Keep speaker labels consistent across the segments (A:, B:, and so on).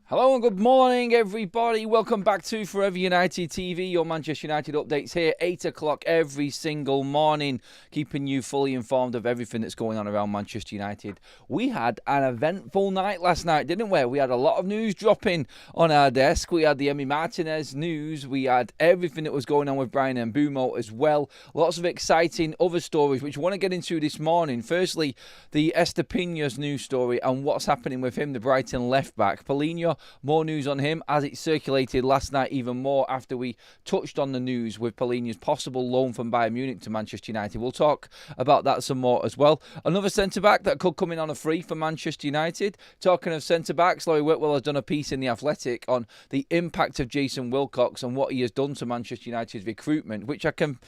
A: Hello and good morning, everybody. Welcome back to Forever United TV, your Manchester United updates here, 8 o'clock every single morning, keeping you fully informed of everything that's going on around Manchester United. We had an eventful night last night, didn't we? We had a lot of news dropping on our desk. We had the Emi Martinez news. We had everything that was going on with Bryan Mbeumo as well. Lots of exciting other stories, which we want to get into this morning. Firstly, the Estupiñán's news story and what's happening with him, the Brighton left-back. Paulinho, more news on him as it circulated last night even more after we touched on the news with Paulinho's possible loan from Bayern Munich to Manchester United. We'll talk about that some more as well. Another centre-back that could come in on a free for Manchester United. Talking of centre-backs, Laurie Whitwell has done a piece in The Athletic on the impact of Jason Wilcox and what he has done to Manchester United's recruitment, which I can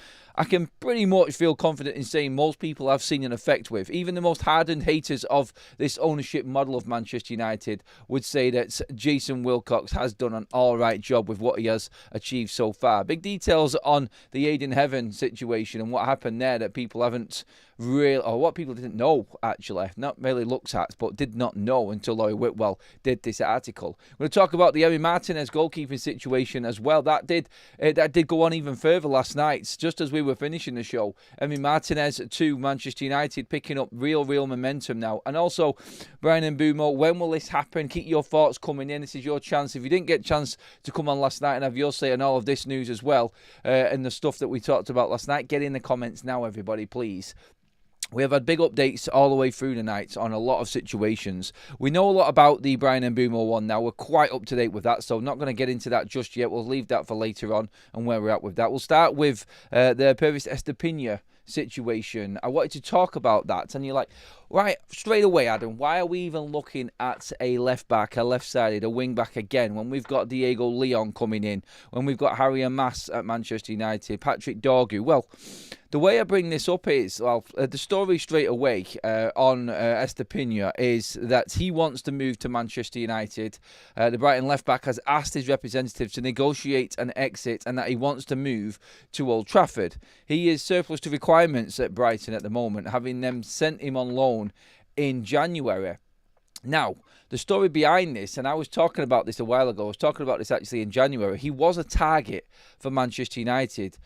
A: pretty much feel confident in saying most people have seen an effect with. Even the most hardened haters of this ownership model of Manchester United would say that Jason Wilcox has done an all-right job with what he has achieved so far. Big details on the Aid in Heaven situation and what happened there that people haven't really, or what people didn't know, actually. Not really looked at, but did not know until Laurie Whitwell did this article. We're going to talk about the Emi Martinez goalkeeping situation as well. That did go on even further last night, just as we were finishing the show. Emi Martinez to Manchester United, picking up real momentum now. And also, Bryan Mbeumo, when will this happen? Keep your thoughts coming in. This is your chance. If you didn't get a chance to come on last night and have your say on all of this news as well, and the stuff that we talked about last night, get in the comments now, everybody, please. We have had big updates all the way through the night on a lot of situations. We know a lot about the Bryan Mbeumo one now. We're quite up to date with that, so I'm not going to get into that just yet. We'll leave that for later on and where we're at with that. We'll start with the Pervis Estupiñán situation. I wanted to talk about that, and you're like, right, straight away, Adam, why are we even looking at a left-back, a left-sided, a wing-back again when we've got Diego Leon coming in, when we've got Harry Mas at Manchester United, Patrick Dorgu? Well, the way I bring this up is, the story straight away on Estupiñán is that he wants to move to Manchester United. The Brighton left-back has asked his representative to negotiate an exit and that he wants to move to Old Trafford. He is surplus to requirements at Brighton at the moment, having them sent him on loan in January. Now, the story behind this, and I was talking about this a while ago, I was talking about this actually in January, he was a target for Manchester United,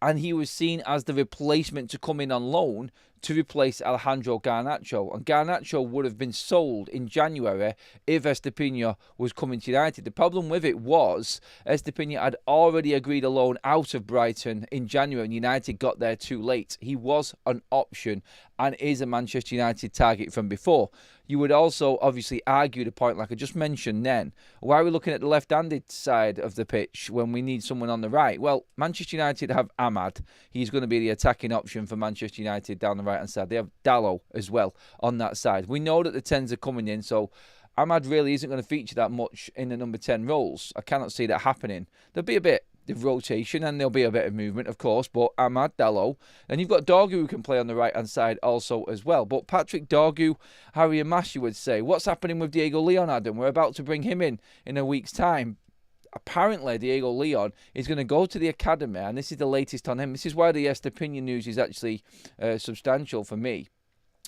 A: and he was seen as the replacement to come in on loan to replace Alejandro Garnacho. And Garnacho would have been sold in January if Estupiñán was coming to United. The problem with it was Estupiñán had already agreed a loan out of Brighton in January and United got there too late. He was an option and is a Manchester United target from before. You would also obviously argue the point, like I just mentioned then, why are we looking at the left-handed side of the pitch when we need someone on the right? Well, Manchester United have Ahmad. He's going to be the attacking option for Manchester United down the right-hand side. They have Dalot as well on that side. We know that the 10s are coming in, so Ahmad really isn't going to feature that much in the number 10 roles. I cannot see that happening. There'll be a bit of rotation and there'll be a bit of movement, of course, but Ahmad, Dalot, and you've got Dorgu who can play on the right-hand side also as well. But Patrick Dorgu, Harry Mas, you would say. What's happening with Diego Leon, Adam? We're about to bring him in a week's time. Apparently, Diego Leon is going to go to the academy, and this is the latest on him. This is why the Estupiñán news is actually substantial for me.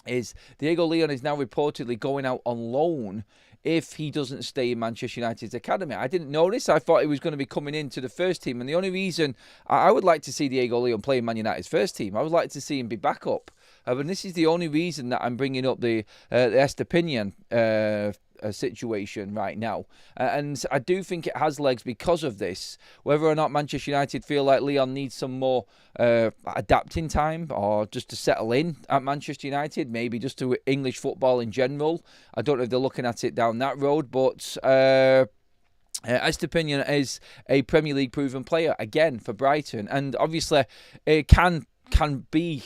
A: Is Diego Leon is now reportedly going out on loan if he doesn't stay in Manchester United's academy. I didn't know this. I thought he was going to be coming into the first team. And the only reason I would like to see Diego Leon play in Man United's first team, I would like to see him be backup. And this is the only reason that I'm bringing up the Estupiñán situation right now. And I do think it has legs because of this. Whether or not Manchester United feel like Leon needs some more adapting time or just to settle in at Manchester United, maybe just to English football in general. I don't know if they're looking at it down that road, but Estupiñán is a Premier League proven player again for Brighton, and obviously it can be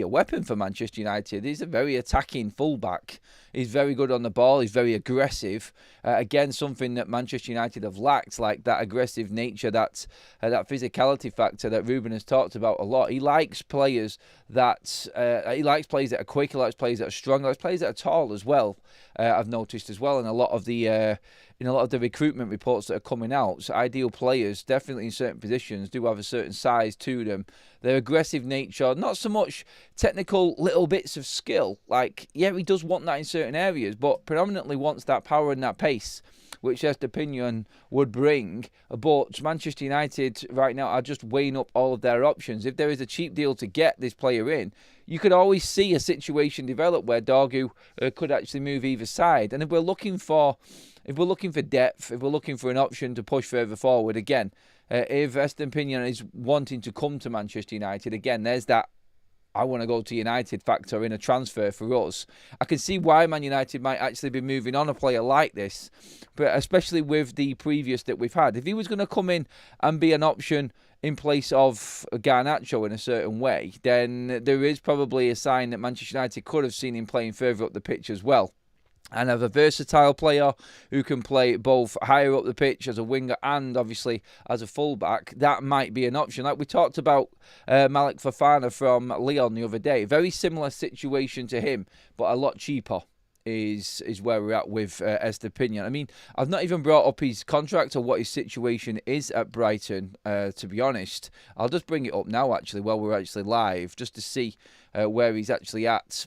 A: a weapon for Manchester United. He's a very attacking fullback. He's very good on the ball. He's very aggressive. Again, something that Manchester United have lacked, like that aggressive nature, that physicality factor that Ruben has talked about a lot. He likes players that are quick. He likes players that are strong. He likes players that are tall as well. I've noticed as well in a lot of the recruitment reports that are coming out. So ideal players, definitely in certain positions, do have a certain size to them. Their aggressive nature, not so much technical little bits of skill. Like, yeah, he does want that in certain areas, but predominantly wants that power and that pace, which Estupiñán would bring. But Manchester United right now are just weighing up all of their options. If there is a cheap deal to get this player in, you could always see a situation develop where Dorgu could actually move either side. And if we're looking for depth, if we're looking for an option to push further forward, again, if Estupiñán is wanting to come to Manchester United, again, there's that I want to go to United factor in a transfer for us. I can see why Man United might actually be moving on a player like this, but especially with the previous that we've had. If he was going to come in and be an option in place of Garnacho in a certain way, then there is probably a sign that Manchester United could have seen him playing further up the pitch as well. And have a versatile player who can play both higher up the pitch as a winger and obviously as a fullback. That might be an option. Like we talked about Malik Fofana from Lyon the other day. Very similar situation to him, but a lot cheaper is where we're at with Estupiñán. I mean, I've not even brought up his contract or what his situation is at Brighton, to be honest. I'll just bring it up now, actually, while we're actually live, just to see where he's actually at.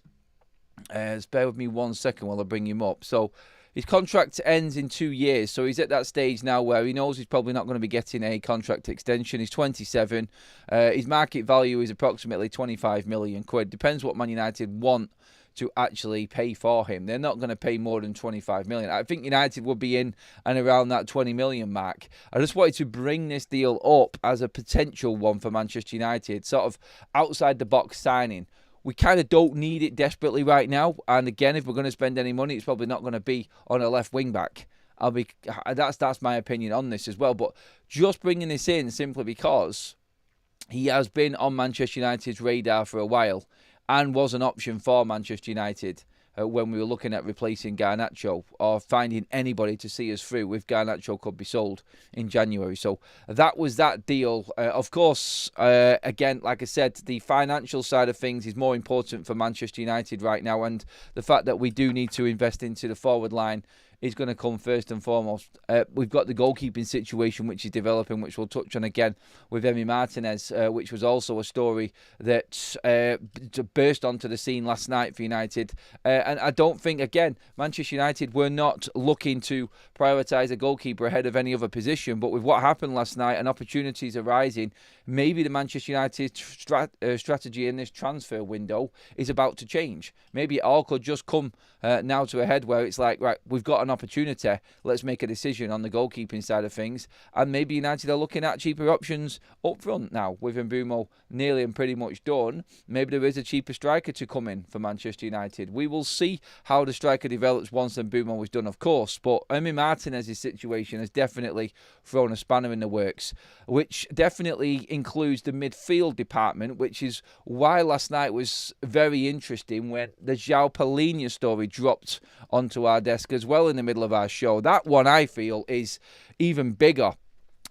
A: Bear with me 1 second while I bring him up. So his contract ends in 2 years, so he's at that stage now where he knows he's probably not going to be getting a contract extension. He's 27. His market value is approximately 25 million quid. Depends what Man United want to actually pay for him. They're not going to pay more than 25 million. I think United will be in and around that 20 million mark. I just wanted to bring this deal up as a potential one for Manchester United, sort of outside the box signing. We kind of don't need it desperately right now. And again, if we're going to spend any money, it's probably not going to be on a left wing back. That's my opinion on this as well. But just bringing this in simply because he has been on Manchester United's radar for a while and was an option for Manchester United when we were looking at replacing Garnacho or finding anybody to see us through if Garnacho could be sold in January. So that was that deal. Of course, again, like I said, the financial side of things is more important for Manchester United right now, and the fact that we do need to invest into the forward line is going to come first and foremost. We've got the goalkeeping situation which is developing, which we'll touch on again with Emi Martinez, which was also a story that burst onto the scene last night for United. And I don't think, again, Manchester United were not looking to prioritise a goalkeeper ahead of any other position, but with what happened last night and opportunities arising, maybe the Manchester United strategy in this transfer window is about to change. Maybe it all could just come now to a head where it's like, right, we've got an opportunity, let's make a decision on the goalkeeping side of things, and maybe United are looking at cheaper options up front now with Mbeumo nearly and pretty much done. Maybe there is a cheaper striker to come in for Manchester United. We will see how the striker develops once Mbeumo is done, of course, but Emi Martinez's situation has definitely thrown a spanner in the works, which definitely includes the midfield department, which is why last night was very interesting when the João Palhinha story dropped onto our desk as well in the middle of our show. That one, I feel, is even bigger.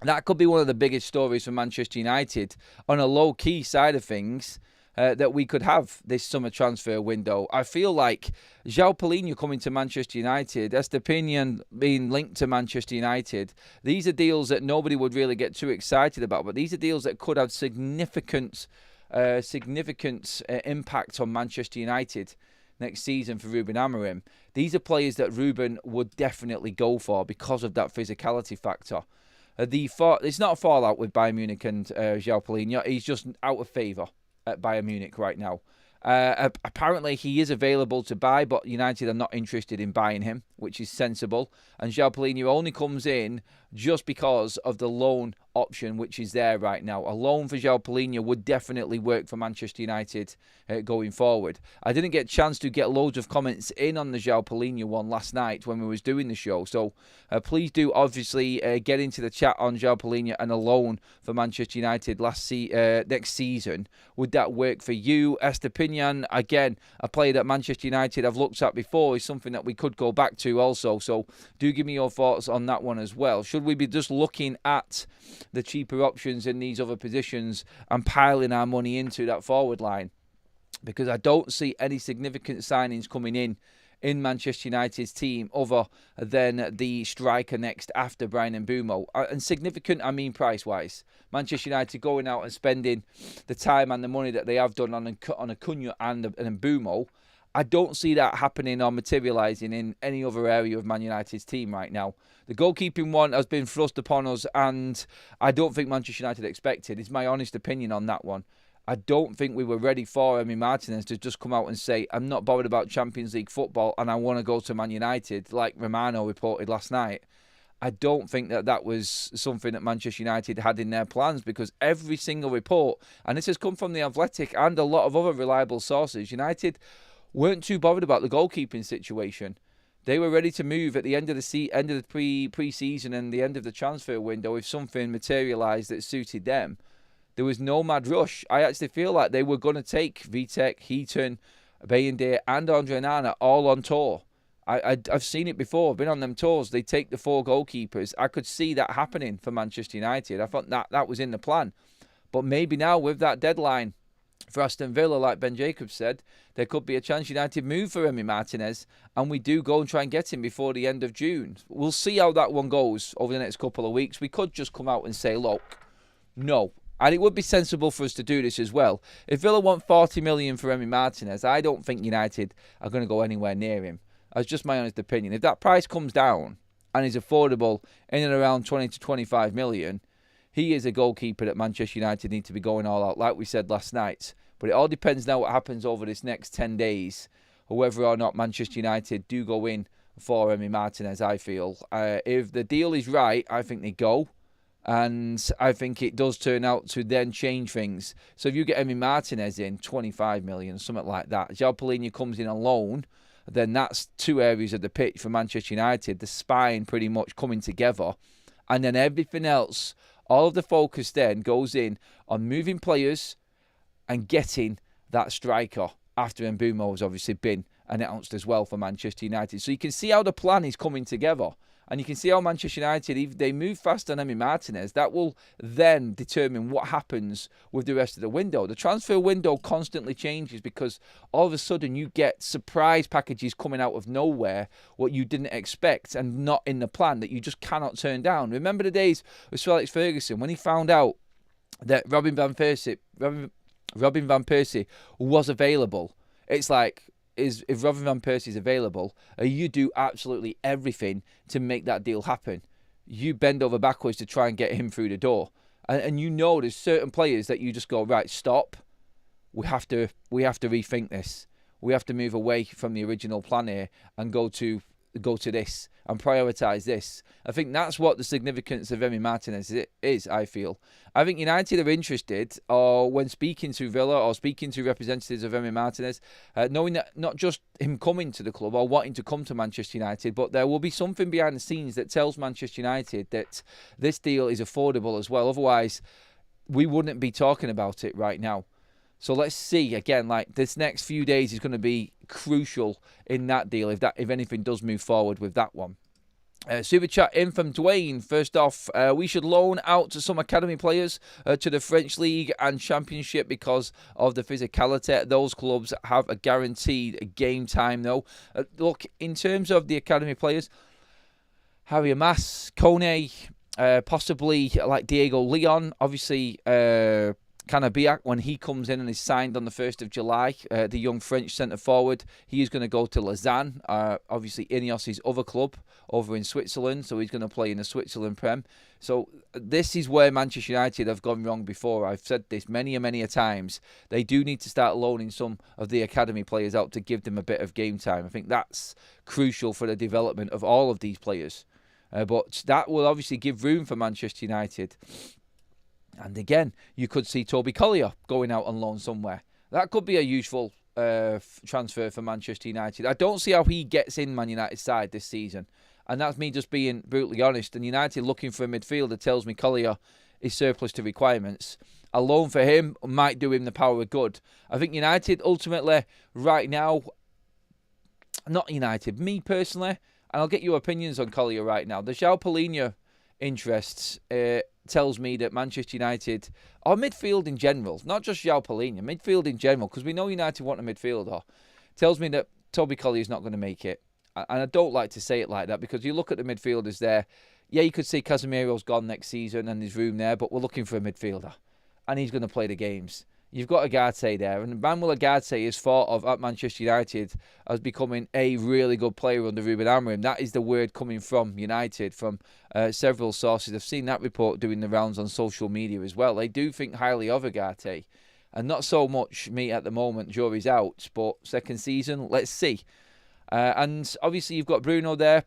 A: That could be one of the biggest stories for Manchester United on a low-key side of things that we could have this summer transfer window. I feel like João Palhinha coming to Manchester United, Estupiñán being linked to Manchester United, these are deals that nobody would really get too excited about, but these are deals that could have significant impact on Manchester United next season for Ruben Amorim. These are players that Ruben would definitely go for because of that physicality factor. It's not a fallout with Bayern Munich and João Palhinha. He's just out of favour at Bayern Munich right now. Apparently he is available to buy, but United are not interested in buying him, which is sensible. And João Palhinha only comes in just because of the loan option which is there right now. A loan for João Palhinha would definitely work for Manchester United going forward. I didn't get a chance to get loads of comments in on the João Palhinha one last night when we was doing the show, so please do obviously get into the chat on João Palhinha and a loan for Manchester United next season. Would that work for you? Estupiñán, again, a player that Manchester United have looked at before, is something that we could go back to also, so do give me your thoughts on that one as well. Should we be just looking at the cheaper options in these other positions and piling our money into that forward line? Because I don't see any significant signings coming in in Manchester United's team other than the striker next after Bryan Mbeumo. And significant, I mean price-wise. Manchester United going out and spending the time and the money that they have done on Acuna and Mbeumo. I don't see that happening or materialising in any other area of Man United's team right now. The goalkeeping one has been thrust upon us, and I don't think Manchester United expected. It's my honest opinion on that one. I don't think we were ready for Emi Martinez to just come out and say, I'm not bothered about Champions League football and I want to go to Man United, like Romano reported last night. I don't think that was something that Manchester United had in their plans, because every single report, and this has come from The Athletic and a lot of other reliable sources, United weren't too bothered about the goalkeeping situation. They were ready to move at the end of the pre-season and the end of the transfer window if something materialised that suited them. There was no mad rush. I actually feel like they were going to take Vitek, Heaton, Bayindir and Andre Nana all on tour. I've seen it before. I've been on them tours. They take the 4 goalkeepers. I could see that happening for Manchester United. I thought that was in the plan. But maybe now with that deadline for Aston Villa, like Ben Jacobs said, there could be a chance United move for Emi Martinez and we do go and try and get him before the end of June. We'll see how that one goes over the next couple of weeks. We could just come out and say, look, no. And it would be sensible for us to do this as well. If Villa want 40 million for Emi Martinez, I don't think United are going to go anywhere near him. That's just my honest opinion. If that price comes down and is affordable in and around 20 to 25 million, he is a goalkeeper that Manchester United need to be going all out, like we said last night. But it all depends now what happens over this next 10 days, or whether or not Manchester United do go in for Emi Martinez, I feel. If the deal is right, I think they go. And I think it does turn out to then change things. So if you get Emi Martinez in, 25 million, something like that. João Palhinha comes in on loan, then that's 2 areas of the pitch for Manchester United. The spine pretty much coming together. And then everything else, all of the focus then goes in on moving players and getting that striker after Mbeumo has obviously been announced as well for Manchester United. So you can see how the plan is coming together. And you can see how Manchester United, if they move fast on Emi Martinez, that will then determine what happens with the rest of the window. The transfer window constantly changes because all of a sudden you get surprise packages coming out of nowhere, what you didn't expect and not in the plan, that you just cannot turn down. Remember the days with Sir Alex Ferguson when he found out that Robin Van Persie was available? It's like, if Robin Van Persie is available, you do absolutely everything to make that deal happen. You bend over backwards to try and get him through the door. And you know there's certain players that you just go, right, stop. We have to rethink this. We have to move away from the original plan here and go to this and prioritise this. I think that's what the significance of Emi Martinez is, I feel. I think United are interested, or when speaking to Villa or speaking to representatives of Emi Martinez, knowing that not just him coming to the club or wanting to come to Manchester United, but there will be something behind the scenes that tells Manchester United that this deal is affordable as well. Otherwise, we wouldn't be talking about it right now. So let's see, again, like this next few days is going to be crucial in that deal if anything does move forward with that one. Super chat in from Dwayne. First off, we should loan out to some academy players to the French League and Championship because of the physicality. Those clubs have a guaranteed game time, though. Look, in terms of the academy players, Harry Mas, Kone, possibly like Diego Leon, obviously Canabiac, when he comes in and is signed on the 1st of July, the young French centre-forward, he is going to go to Lausanne, obviously Ineos' other club over in Switzerland, so he's going to play in the Switzerland Prem. So this is where Manchester United have gone wrong before. I've said this many a times. They do need to start loaning some of the academy players out to give them a bit of game time. I think that's crucial for the development of all of these players. But that will obviously give room for Manchester United. And again, you could see Toby Collier going out on loan somewhere. That could be a useful transfer for Manchester United. I don't see how he gets in Man United's side this season. And that's me just being brutally honest. And United looking for a midfielder tells me Collier is surplus to requirements. A loan for him might do him the power of good. I think United ultimately, right now, not United, me personally, and I'll get your opinions on Collier right now. The João Palhinha interests tells me that Manchester United, or midfield in general, not just João Palhinha, midfield in general, because we know United want a midfielder, tells me that Toby Collier's not going to make it. And I don't like to say it like that, because you look at the midfielders there. Yeah, you could say Casemiro's gone next season and there's room there, but we're looking for a midfielder. And he's going to play the games. You've got Ugarte there, and Manuel Ugarte is thought of at Manchester United as becoming a really good player under Ruben Amorim. That is the word coming from United, from several sources. I've seen that report doing the rounds on social media as well. They do think highly of Ugarte, and not so much me at the moment. Jury's out, but second season, let's see. And obviously you've got Bruno there.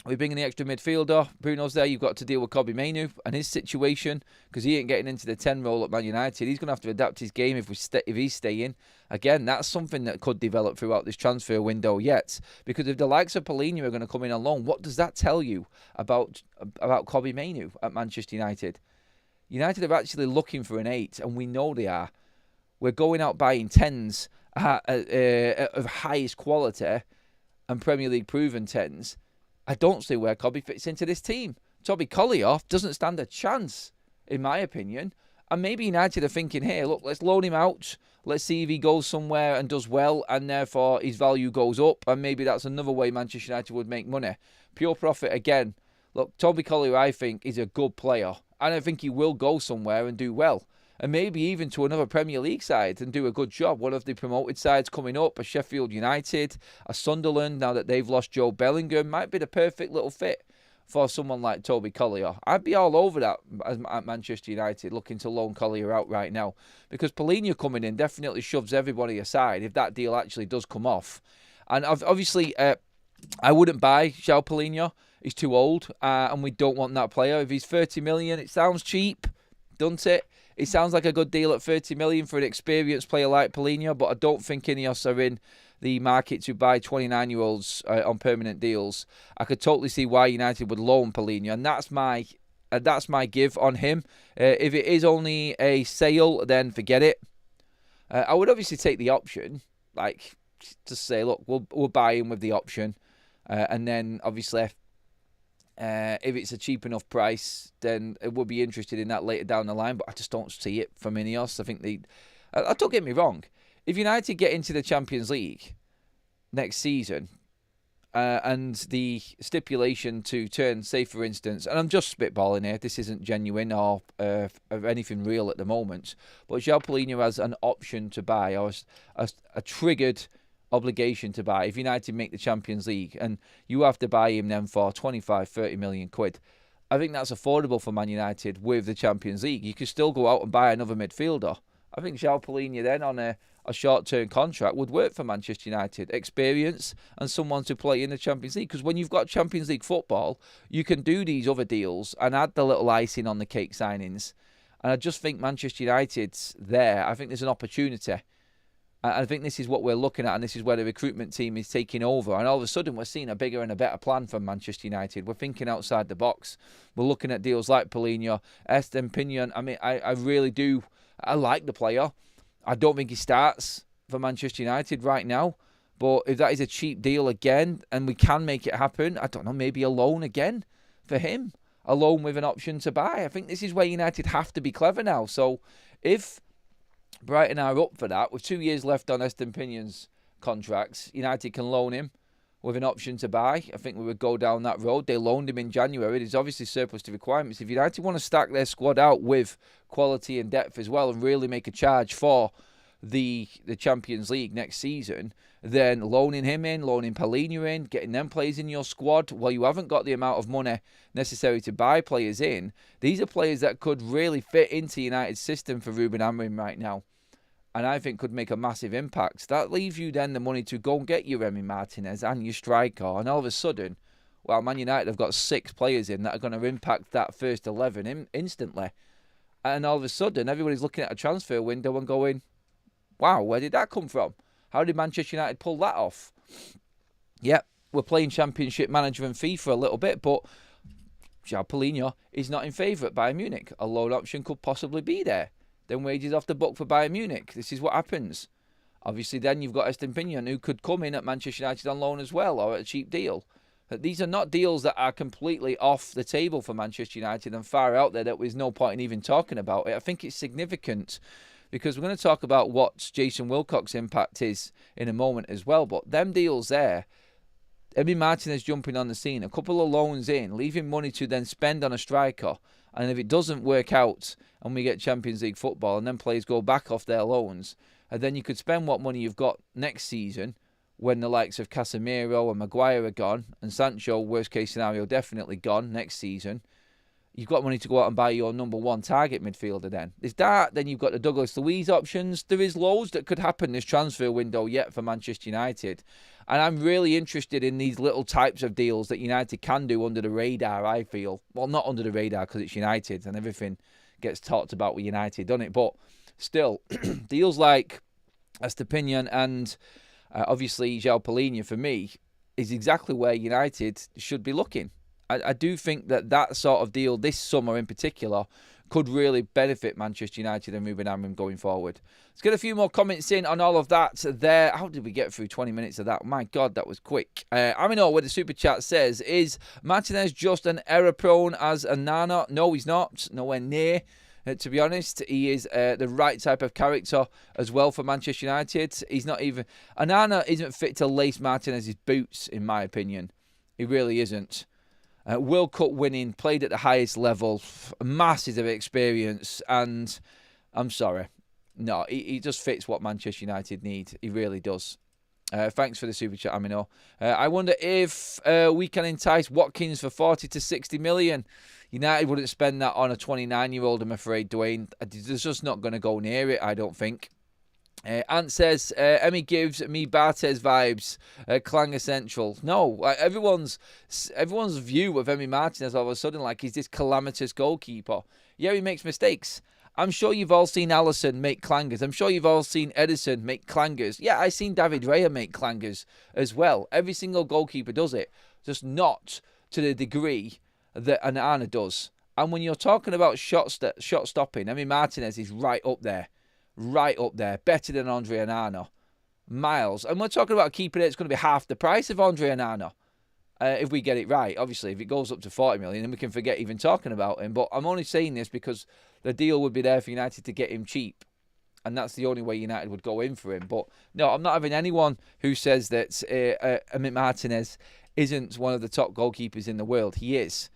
A: We bring in the extra midfielder. Bruno's there. You've got to deal with Kobbie Mainoo and his situation, because he ain't getting into the 10 role at Man United. He's going to have to adapt his game if he's staying. Again, that's something that could develop throughout this transfer window yet. Because if the likes of Paulinho are going to come in on loan, what does that tell you about Kobbie Mainoo at Manchester United? United are actually looking for an 8, and we know they are. We're going out buying 10s of highest quality and Premier League proven 10s. I don't see where Kobbie fits into this team. Toby Collier doesn't stand a chance, in my opinion. And maybe United are thinking, hey, look, let's loan him out. Let's see if he goes somewhere and does well, and therefore his value goes up. And maybe that's another way Manchester United would make money. Pure profit again. Look, Toby Collier, I think, is a good player. And I think he will go somewhere and do well. And maybe even to another Premier League side and do a good job. One of the promoted sides coming up, a Sheffield United, a Sunderland, now that they've lost Joe Bellingham, might be the perfect little fit for someone like Toby Collier. I'd be all over that at Manchester United, looking to loan Collier out right now. Because Paulinho coming in definitely shoves everybody aside if that deal actually does come off. And obviously, I wouldn't buy João Paulinho. He's too old, and we don't want that player. If he's 30 million, it sounds cheap, doesn't it? It sounds like a good deal at 30 million for an experienced player like Paulinho, but I don't think Ineos are in the market to buy 29-year-olds on permanent deals. I could totally see why United would loan Paulinho, and that's my give on him. If it is only a sale, then forget it. I would obviously take the option, like to say, look, we'll buy him with the option, and then obviously, if it's a cheap enough price, then it would be interested in that later down the line. But I just don't see it from Ineos. I think don't get me wrong. If United get into the Champions League next season, and the stipulation to turn, say for instance, and I'm just spitballing here, this isn't genuine or of anything real at the moment, but João Paulinho has an option to buy, or a triggered obligation to buy if United make the Champions League, and you have to buy him then for 25-30 million quid. I think that's affordable for Man United with the Champions League. You could still go out and buy another midfielder. I think João Paulinho then on a short-term contract would work for Manchester United. Experience and someone to play in the Champions League. Because when you've got Champions League football, you can do these other deals and add the little icing on the cake signings. And I just think Manchester United's there. I think there's an opportunity. I think this is what we're looking at, and this is where the recruitment team is taking over. And all of a sudden, we're seeing a bigger and a better plan from Manchester United. We're thinking outside the box. We're looking at deals like Paulinho, Estupiñán. I mean, I really do. I like the player. I don't think he starts for Manchester United right now. But if that is a cheap deal again, and we can make it happen, I don't know, maybe a loan again for him. A loan with an option to buy. I think this is where United have to be clever now. So if Brighton are up for that, with 2 years left on Estupiñán's contracts, United can loan him with an option to buy. I think we would go down that road. They loaned him in January. There's obviously surplus to requirements. If United want to stack their squad out with quality and depth as well and really make a charge for the Champions League next season, then loaning him in, loaning Paulinho in, getting them players in your squad, while you haven't got the amount of money necessary to buy players in, these are players that could really fit into United's system for Ruben Amorim right now. And I think could make a massive impact. That leaves you then the money to go and get your Emi Martinez and your striker. And all of a sudden, well, Man United have got 6 players in that are going to impact that first 11 instantly. And all of a sudden, everybody's looking at a transfer window and going, wow, where did that come from? How did Manchester United pull that off? Yep, we're playing Championship Manager and FIFA a little bit, but João Paulinho is not in favour at Bayern Munich. A loan option could possibly be there. Then wages off the book for Bayern Munich. This is what happens. Obviously, then you've got Estupiñán, who could come in at Manchester United on loan as well, or at a cheap deal. But these are not deals that are completely off the table for Manchester United and far out there that there's no point in even talking about it. I think it's significant because we're going to talk about what Jason Wilcox's impact is in a moment as well. But them deals there, Emi Martinez jumping on the scene, a couple of loans in, leaving money to then spend on a striker. And if it doesn't work out and we get Champions League football and then players go back off their loans, and then you could spend what money you've got next season when the likes of Casemiro and Maguire are gone, and Sancho, worst case scenario, definitely gone next season. You've got money to go out and buy your number one target midfielder then. There's that, then you've got the Douglas Luiz options. There is loads that could happen this transfer window yet for Manchester United. And I'm really interested in these little types of deals that United can do under the radar, I feel. Well, not under the radar because it's United and everything gets talked about with United, doesn't it? But still, deals like Estupiñán and obviously João Palhinha, for me, is exactly where United should be looking. I do think that sort of deal this summer in particular could really benefit Manchester United and Ruben Amorim going forward. Let's get a few more comments in on all of that there. How did we get through 20 minutes of that? My God, that was quick. Amino with the super chat says, is Martinez just an error-prone as a Nana? No, he's not. Nowhere near. To be honest, he is the right type of character as well for Manchester United. He's not even... Onana isn't fit to lace Martinez's boots, in my opinion. He really isn't. World Cup winning, played at the highest level, masses of experience, and I'm sorry. No, he just fits what Manchester United need. He really does. Thanks for the super chat, Amino. I wonder if we can entice Watkins for 40 to 60 million. United wouldn't spend that on a 29-year-old, I'm afraid, Dwayne. They're just not going to go near it, I don't think. Ant says, Emi gives me Bartes vibes, Clanger Central. No, everyone's view of Emi Martinez all of a sudden, like he's this calamitous goalkeeper. Yeah, he makes mistakes. I'm sure you've all seen Alisson make clangers. I'm sure you've all seen Edison make clangers. Yeah, I've seen David Raya make clangers as well. Every single goalkeeper does it, just not to the degree that Onana does. And when you're talking about shot stopping, Emi Martinez is right up there. Right up there. Better than Andre Onana. Miles. And we're talking about a keeper that's going to be half the price of Andre Onana. If we get it right. Obviously, if it goes up to 40 million, then we can forget even talking about him. But I'm only saying this because the deal would be there for United to get him cheap. And that's the only way United would go in for him. But no, I'm not having anyone who says that Emi Martinez isn't one of the top goalkeepers in the world. He is.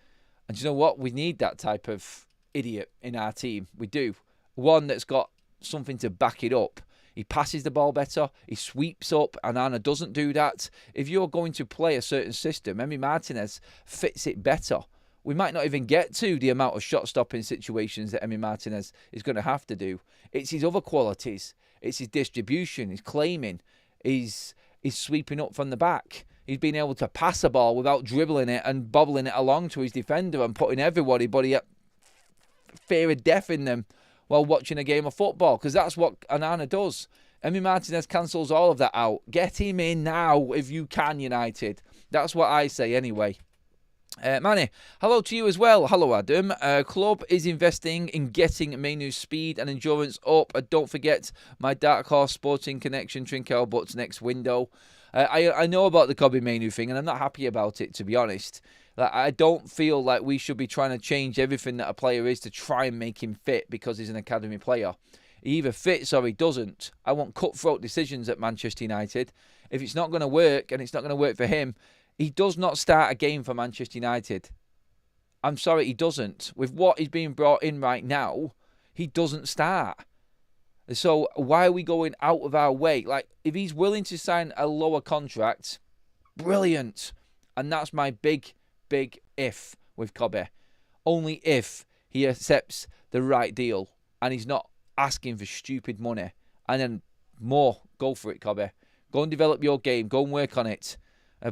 A: And you know what? We need that type of idiot in our team. We do. One that's got something to back it up. He passes the ball better. He sweeps up. And Anna doesn't do that. If you're going to play a certain system, Emi Martinez fits it better. We might not even get to the amount of shot-stopping situations that Emi Martinez is going to have to do. It's his other qualities. It's his distribution, his claiming, his sweeping up from the back. He's been able to pass a ball without dribbling it and bobbling it along to his defender and putting everybody at fear of death in them while watching a game of football, because that's what Onana does. Emi Martinez cancels all of that out. Get him in now if you can, United. That's what I say anyway. Manny, hello to you as well. Hello, Adam. Club is investing in getting Mainu's speed and endurance up. Don't forget my Dark Horse Sporting Connection Trincao Butts next window. I know about the Kobe Mainu thing, and I'm not happy about it, to be honest. I don't feel like we should be trying to change everything that a player is to try and make him fit because he's an academy player. He either fits or he doesn't. I want cutthroat decisions at Manchester United. If it's not going to work, and it's not going to work for him, he does not start a game for Manchester United. I'm sorry, he doesn't. With what is being brought in right now, he doesn't start. So why are we going out of our way? Like, if he's willing to sign a lower contract, brilliant. And that's my big if with Kobe. Only if he accepts the right deal and he's not asking for stupid money. And then more, go for it, Kobe. Go and develop your game. Go and work on it.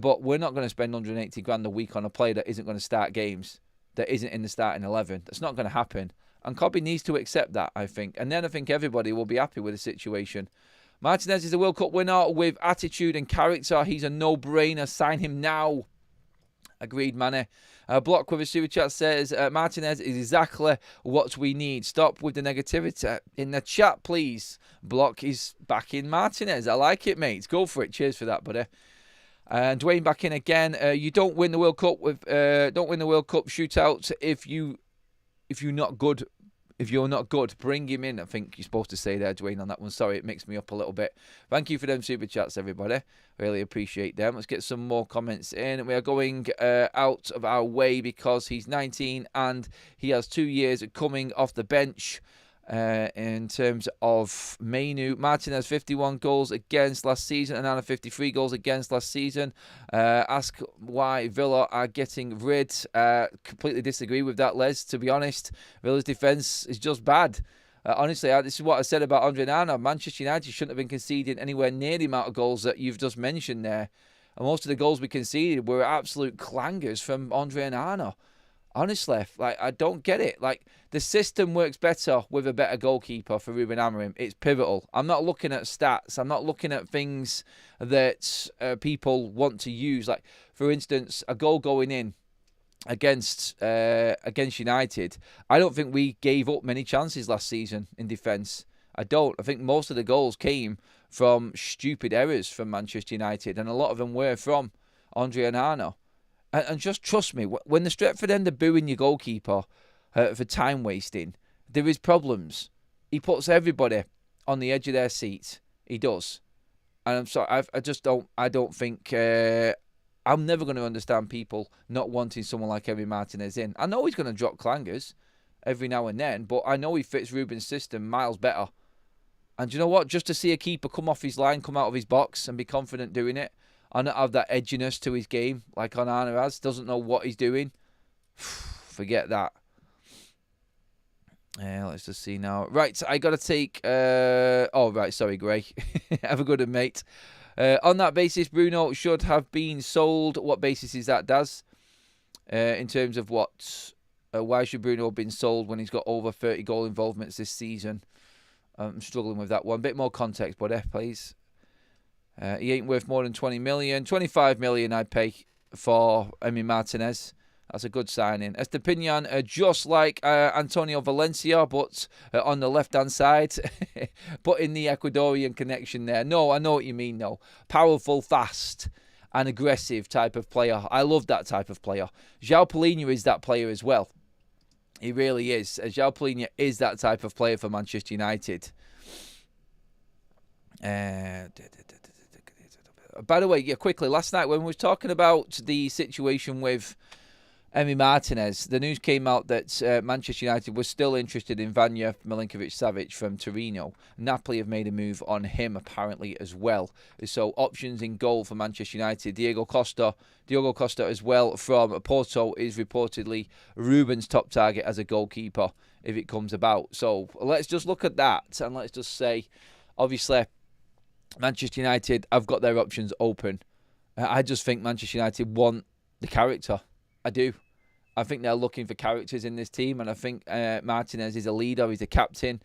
A: But we're not going to spend 180 grand a week on a player that isn't going to start games, that isn't in the starting 11. That's not going to happen. And Kobe needs to accept that, I think. And then I think everybody will be happy with the situation. Martinez is a World Cup winner with attitude and character. He's a no-brainer. Sign him now. Agreed, Manny. Block with a super chat says, Martinez is exactly what we need. Stop with the negativity in the chat, please. Block is back in Martinez. I like it, mate. Go for it. Cheers for that, buddy. And Dwayne back in again. You don't win the World Cup with shootout if you're not good If you're not good, bring him in. I think you're supposed to say there, Dwayne, on that one. Sorry, it mixed me up a little bit. Thank you for them super chats, everybody. Really appreciate them. Let's get some more comments in. We are going out of our way because he's 19 and he has 2 years coming off the bench. In terms of Menu, Martinez 51 goals against last season and Anna 53 goals against last season. Ask why Villa are getting rid. Completely disagree with that, Les. To be honest, Villa's defence is just bad. Honestly, this is what I said about Andre Onana. Manchester United shouldn't have been conceding anywhere near the amount of goals that you've just mentioned there. And most of the goals we conceded were absolute clangers from Andre Onana. Honestly, like, I don't get it. Like, the system works better with a better goalkeeper for Ruben Amorim. It's pivotal. I'm not looking at stats. I'm not looking at things that people want to use. Like, for instance, a goal going in against United. I don't think we gave up many chances last season in defence. I don't. I think most of the goals came from stupid errors from Manchester United, and a lot of them were from Andre Onana. And just trust me, when the Stretford end are booing your goalkeeper for time wasting, there is problems. He puts everybody on the edge of their seat. He does. And I'm sorry, I don't think, I'm never going to understand people not wanting someone like Emi Martinez in. I know he's going to drop clangers every now and then, but I know he fits Ruben's system miles better. And you know what? Just to see a keeper come off his line, come out of his box and be confident doing it, and not have that edginess to his game like Onana has, doesn't know what he's doing. Forget that. Let's just see now. Right, I got to take... sorry, Gray. Have a good one, mate. On that basis, Bruno should have been sold. What basis is that, Daz? In terms of what? Why should Bruno have been sold when he's got over 30 goal involvements this season? I'm struggling with that one. Bit more context, buddy, please. He ain't worth more than 20 million. 25 million I'd pay for Emi Martinez. That's a good signing. Estupiñán, just like Antonio Valencia, but on the left-hand side. Put in the Ecuadorian connection there. No, I know what you mean, though. Powerful, fast, and aggressive type of player. I love that type of player. João Palhinha is that player as well. He really is. João Palhinha is that type of player for Manchester United. By the way, quickly, last night when we were talking about the situation with Emi Martinez, the news came out that Manchester United was still interested in Vanja Milinkovic-Savic from Torino. Napoli have made a move on him apparently as well. So options in goal for Manchester United. Diogo Costa as well from Porto is reportedly Ruben's top target as a goalkeeper if it comes about. So let's just look at that and let's just say, obviously, Manchester United have got their options open. I just think Manchester United want the character. I do. I think they're looking for characters in this team, and I think Martinez is a leader, he's a captain,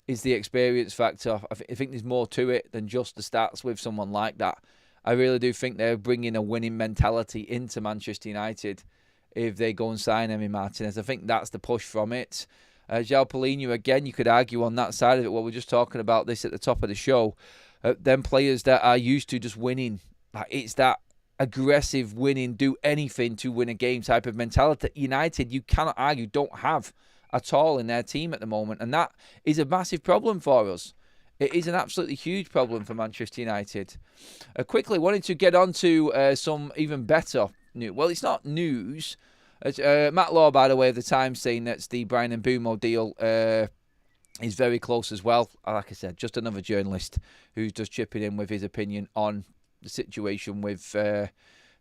A: is the experience factor. I think there's more to it than just the stats with someone like that. I really do think they're bringing a winning mentality into Manchester United if they go and sign Emi Martinez. I think that's the push from it. João Palhinha, again, you could argue on that side of it. Well, we're just talking about this at the top of the show. Them players that are used to just winning. Like, it's that aggressive winning, do anything to win a game type of mentality. United, you cannot argue, don't have at all in their team at the moment. And that is a massive problem for us. It is an absolutely huge problem for Manchester United. Quickly, wanted to get on to some even better news. Well, it's not news. Matt Law, by the way, of the Times, saying that the Bryan Mbeumo deal is very close as well. Like I said, just another journalist who's just chipping in with his opinion on the situation with Bryan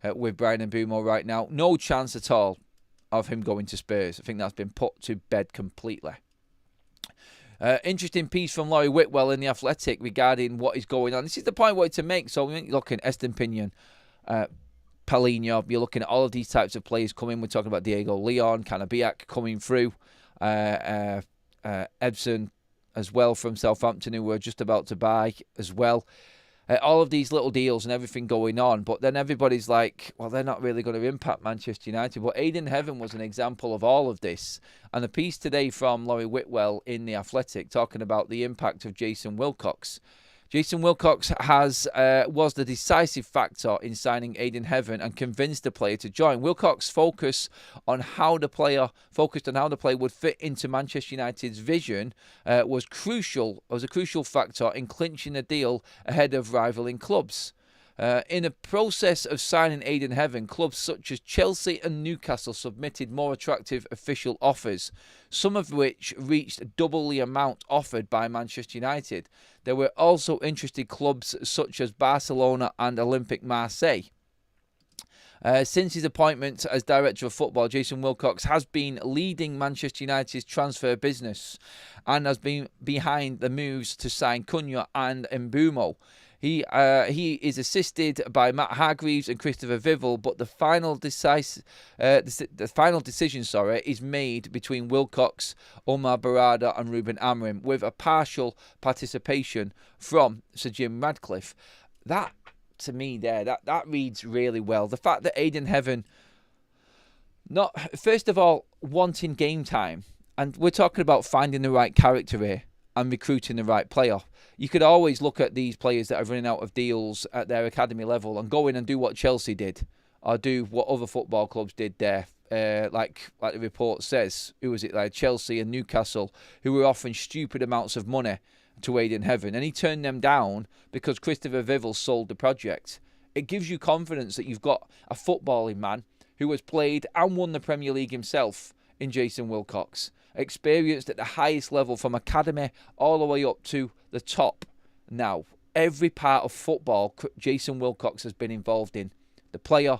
A: Mbeumo right now. No chance at all of him going to Spurs. I think that's been put to bed completely. Interesting piece from Laurie Whitwell in The Athletic regarding what is going on. This is the point I wanted to make. So we're looking at Estupiñán, Palhinha. You're looking at all of these types of players coming. We're talking about Diego Leon, Canabiak coming through. Ebson as well from Southampton, who we're just about to buy as well. All of these little deals and everything going on, but then everybody's like, well, they're not really going to impact Manchester United. But Aidan Heaven was an example of all of this. And the piece today from Laurie Whitwell in The Athletic talking about the impact of Jason Wilcox Jason Wilcox was the decisive factor in signing Aidan Heaven and convinced the player to join. Wilcox focused on how the player would fit into Manchester United's vision was a crucial factor in clinching the deal ahead of rivaling clubs. In the process of signing Aidan Heaven, clubs such as Chelsea and Newcastle submitted more attractive official offers, some of which reached double the amount offered by Manchester United. There were also interested clubs such as Barcelona and Olympique Marseille. Since his appointment as Director of Football, Jason Wilcox has been leading Manchester United's transfer business and has been behind the moves to sign Cunha and Mbeumo. He is assisted by Matt Hargreaves and Christopher Vival, but the final decision is made between Wilcox, Omar Barada and Ruben Amorim, with a partial participation from Sir Jim Ratcliffe. That, to me, that reads really well. The fact that Aidan Heaven, first of all, wanting game time, and we're talking about finding the right character here and recruiting the right player. You could always look at these players that are running out of deals at their academy level and go in and do what Chelsea did, or do what other football clubs did there. Like the report says, who was it? Like Chelsea and Newcastle, who were offering stupid amounts of money to Aidan Heaven, and he turned them down because Christopher Vival sold the project. It gives you confidence that you've got a footballing man who has played and won the Premier League himself in Jason Wilcox, experienced at the highest level from academy all the way up to the top. Now, every part of football Jason Wilcox has been involved in. The player,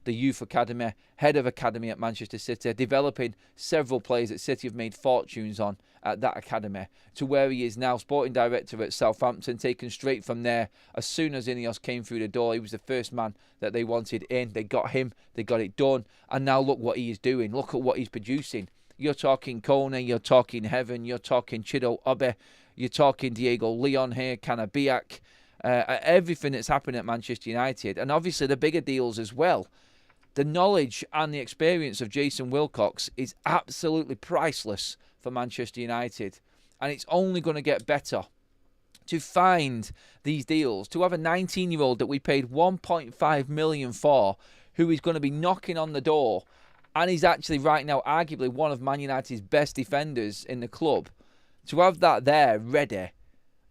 A: the youth academy, head of academy at Manchester City, developing several players that City have made fortunes on at that academy, to where he is now sporting director at Southampton, taken straight from there. As soon as Ineos came through the door, he was the first man that they wanted in. They got him, they got it done, and now look what he is doing. Look at what he's producing. You're talking Kone, you're talking Heaven, you're talking Chido Obe, you're talking Diego Leon here, Canabiac, everything that's happened at Manchester United, and obviously the bigger deals as well. The knowledge and the experience of Jason Wilcox is absolutely priceless for Manchester United, and it's only going to get better. To find these deals, to have a 19-year-old that we paid 1.5 million for, who is going to be knocking on the door, and he's actually right now arguably one of Man United's best defenders in the club, to have that there ready,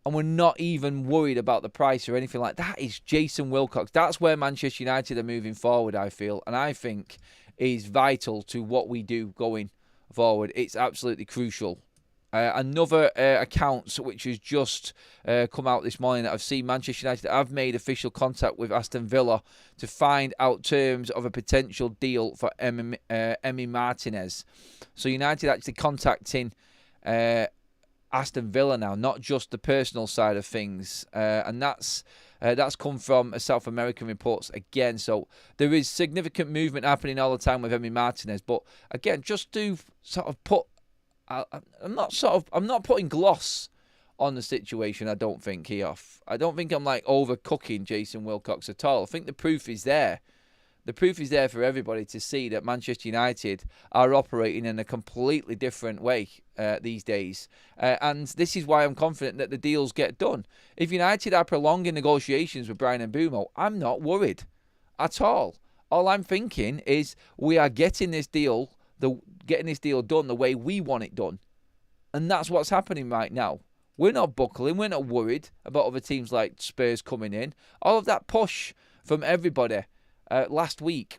A: and we're not even worried about the price or anything like that, is Jason Wilcox. That's where Manchester United are moving forward, I feel, and I think is vital to what we do going forward. It's absolutely crucial. Another account which has just come out this morning that I've seen, Manchester United have made official contact with Aston Villa to find out terms of a potential deal for Emi Martinez. So United actually contacting Aston Villa now, not just the personal side of things, and that's come from South American reports again. So there is significant movement happening all the time with Emi Martinez. But again, just to sort of put, I'm not putting gloss on the situation. I don't think here. I don't think I'm like overcooking Jason Wilcox at all. I think the proof is there. The proof is there for everybody to see that Manchester United are operating in a completely different way these days. And this is why I'm confident that the deals get done. If United are prolonging negotiations with Bryan Mbeumo, I'm not worried at all. All I'm thinking is we are getting this deal done the way we want it done. And that's what's happening right now. We're not buckling. We're not worried about other teams like Spurs coming in. All of that push from everybody last week,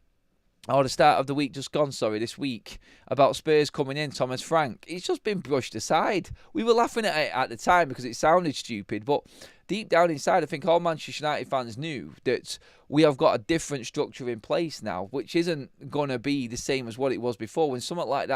A: or the start of the week just gone, this week, about Spurs coming in, Thomas Frank, it's just been brushed aside. We were laughing at it at the time because it sounded stupid, but deep down inside, I think all Manchester United fans knew that we have got a different structure in place now, which isn't going to be the same as what it was before. When something like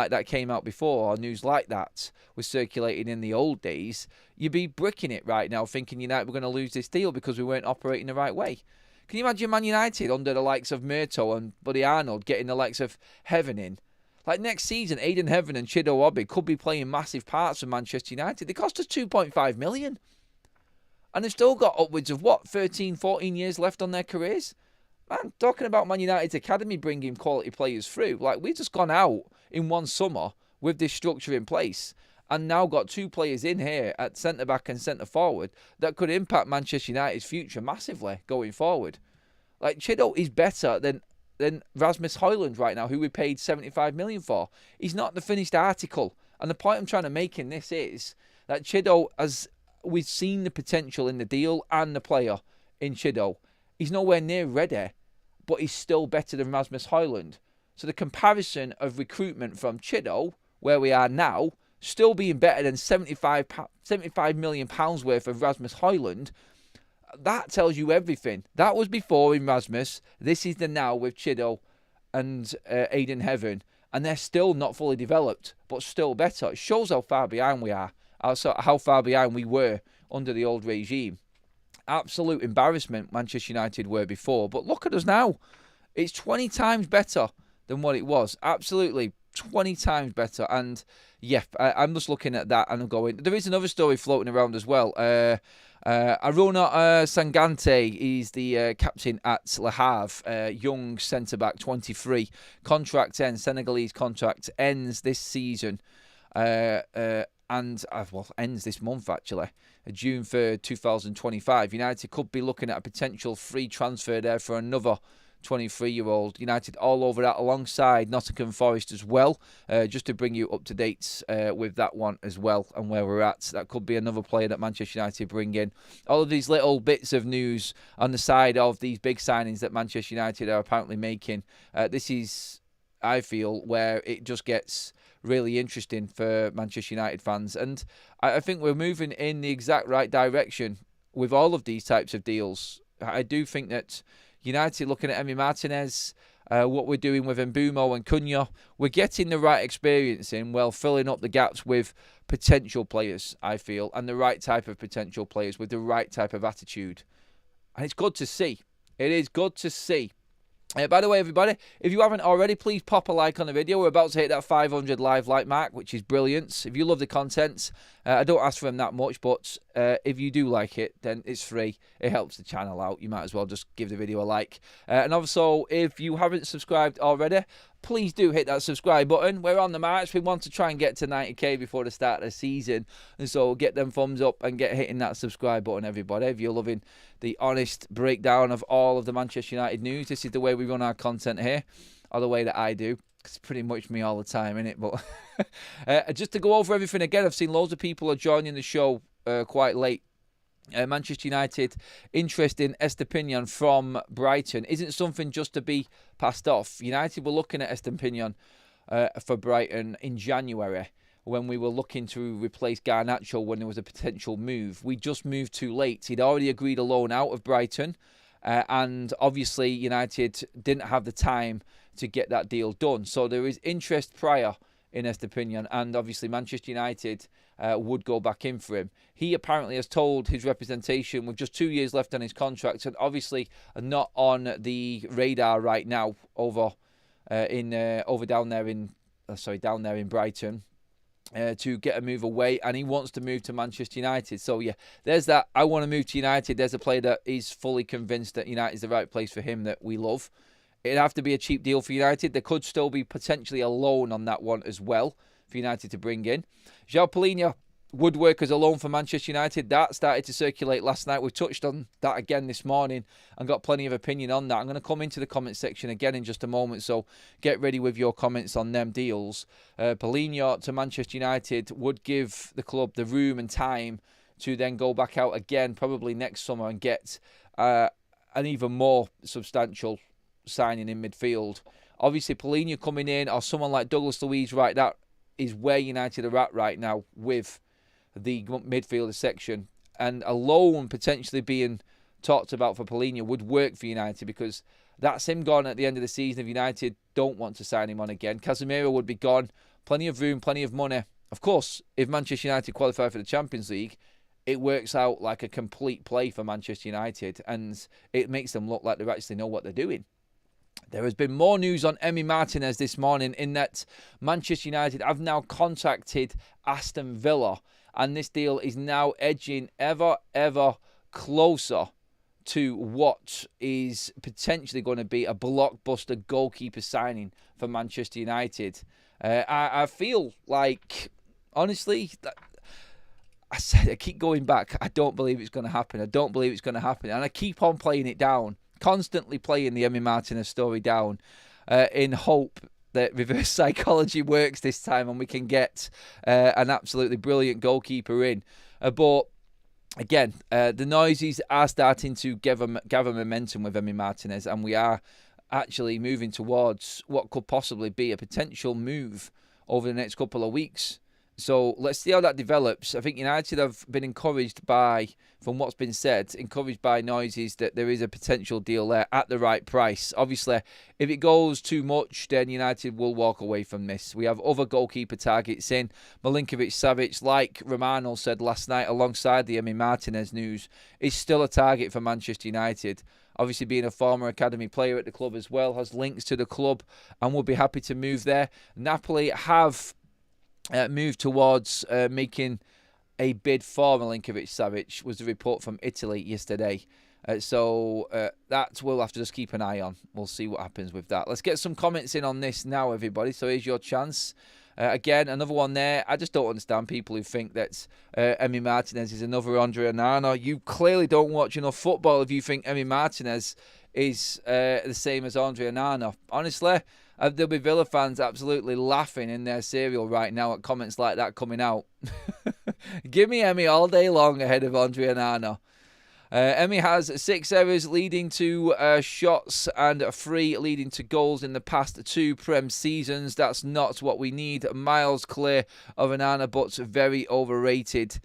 A: that came out before, or news like that was circulating in the old days, you'd be bricking it right now, thinking United were going to lose this deal because we weren't operating the right way. Can you imagine Man United under the likes of Murto and Buddy Arnold getting the likes of Heaven in? Like next season, Aidan Heaven and Chido Obi could be playing massive parts of Manchester United. They cost us 2.5 million. And they've still got upwards of, 13, 14 years left on their careers? Man, talking about Man United's academy bringing quality players through. Like, we've just gone out in one summer with this structure in place. and now got 2 players in here at centre-back and centre-forward that could impact Manchester United's future massively going forward. Like, Chido is better than Rasmus Højlund right now, who we paid 75 million for. He's not the finished article. And the point I'm trying to make in this is that Chido, as we've seen the potential in the deal and the player in Chido, he's nowhere near ready, but he's still better than Rasmus Højlund. So the comparison of recruitment from Chido, where we are now, still being better than £75 million worth of Rasmus Højlund, that tells you everything. That was before in Rasmus. This is the now with Chido and Aiden Heaven. And they're still not fully developed, but still better. It shows how far behind we are. How far behind we were under the old regime. Absolute embarrassment Manchester United were before. But look at us now. It's 20 times better than what it was. Absolutely 20 times better. And yeah, I'm just looking at that and I'm going, there is another story floating around as well. Aruna Sangante is the captain at Le Havre, young centre-back, 23. Senegalese contract ends this season. Ends this month actually, June 3rd, 2025. United could be looking at a potential free transfer there for another 23-year-old. United all over that alongside Nottingham Forest as well, just to bring you up to date with that one as well and where we're at. That could be another player that Manchester United bring in. All of these little bits of news on the side of these big signings that Manchester United are apparently making. This is, I feel, where it just gets really interesting for Manchester United fans. And I think we're moving in the exact right direction with all of these types of deals. I do think that United, looking at Emi Martinez, what we're doing with Mbumo and Cunha, we're getting the right experience in, well, filling up the gaps with potential players, I feel, and the right type of potential players with the right type of attitude. And it's good to see. It is good to see. By the way, everybody, if you haven't already, please pop a like on the video. We're about to hit that 500 live like mark, which is brilliant. If you love the content, I don't ask for them that much, but if you do like it, then it's free. It helps the channel out. You might as well just give the video a like. And also, if you haven't subscribed already, please do hit that subscribe button. We're on the march. We want to try and get to 90k before the start of the season. And so get them thumbs up and get hitting that subscribe button, everybody. If you're loving the honest breakdown of all of the Manchester United news, this is the way we run our content here, or the way that I do. It's pretty much me all the time, innit? But just to go over everything again, I've seen loads of people are joining the show quite late. Manchester United interest in Estupiñán from Brighton isn't something just to be passed off. United were looking at Estupiñán for Brighton in January when we were looking to replace Garnacho when there was a potential move. We just moved too late. He'd already agreed a loan out of Brighton, and obviously United didn't have the time to get that deal done. So there is interest prior in Estupiñán, and obviously Manchester United would go back in for him. He apparently has told his representation with just 2 years left on his contract, and obviously not on the radar right now down there in Brighton, to get a move away, and he wants to move to Manchester United. So yeah, there's that. I want to move to United. There's a player that is fully convinced that United is the right place for him, that we love. It'd have to be a cheap deal for United. There could still be potentially a loan on that one as well for United to bring in. João Palhinha would work as a loan for Manchester United. That started to circulate last night. We've touched on that again this morning and got plenty of opinion on that. I'm going to come into the comment section again in just a moment, so get ready with your comments on them deals. Palhinha to Manchester United would give the club the room and time to then go back out again, probably next summer, and get an even more substantial signing in midfield. Obviously, Palhinha coming in, or someone like Douglas Luiz, right, that is where United are at right now with the midfielder section. And a loan potentially being talked about for Palhinha would work for United, because that's him gone at the end of the season if United don't want to sign him on again. Casemiro would be gone. Plenty of room, plenty of money. Of course, if Manchester United qualify for the Champions League, it works out like a complete play for Manchester United, and it makes them look like they actually know what they're doing. There has been more news on Emi Martinez this morning, in that Manchester United have now contacted Aston Villa, and this deal is now edging ever closer to what is potentially going to be a blockbuster goalkeeper signing for Manchester United. I feel like Honestly, I keep going back. I don't believe it's going to happen. I don't believe it's going to happen. And I keep on playing it down, constantly playing the Emi Martinez story down in hope that reverse psychology works this time and we can get an absolutely brilliant goalkeeper in. But again, the noises are starting to gather momentum with Emi Martinez, and we are actually moving towards what could possibly be a potential move over the next couple of weeks. So let's see how that develops. I think United have been encouraged by, from what's been said, encouraged by noises that there is a potential deal there at the right price. Obviously, if it goes too much, then United will walk away from this. We have other goalkeeper targets in. Milinkovic-Savic, like Romano said last night alongside the Emi Martinez news, is still a target for Manchester United. Obviously, being a former academy player at the club as well, has links to the club and will be happy to move there. Napoli have moved towards making a bid for Milinkovic-Savic, was the report from Italy yesterday. So that we'll have to just keep an eye on. We'll see what happens with that. Let's get some comments in on this now, everybody. So here's your chance. Again, another one there. I just don't understand people who think that Emi Martinez is another Andre Onana. You clearly don't watch enough football if you think Emi Martinez is the same as Andre Onana. Honestly, there'll be Villa fans absolutely laughing in their cereal right now at comments like that coming out. Give me Emi all day long ahead of Andre Onana. Emi has 6 errors leading to shots and 3 leading to goals in the past 2 Prem seasons. That's not what we need. Miles clear of Onana, but very overrated.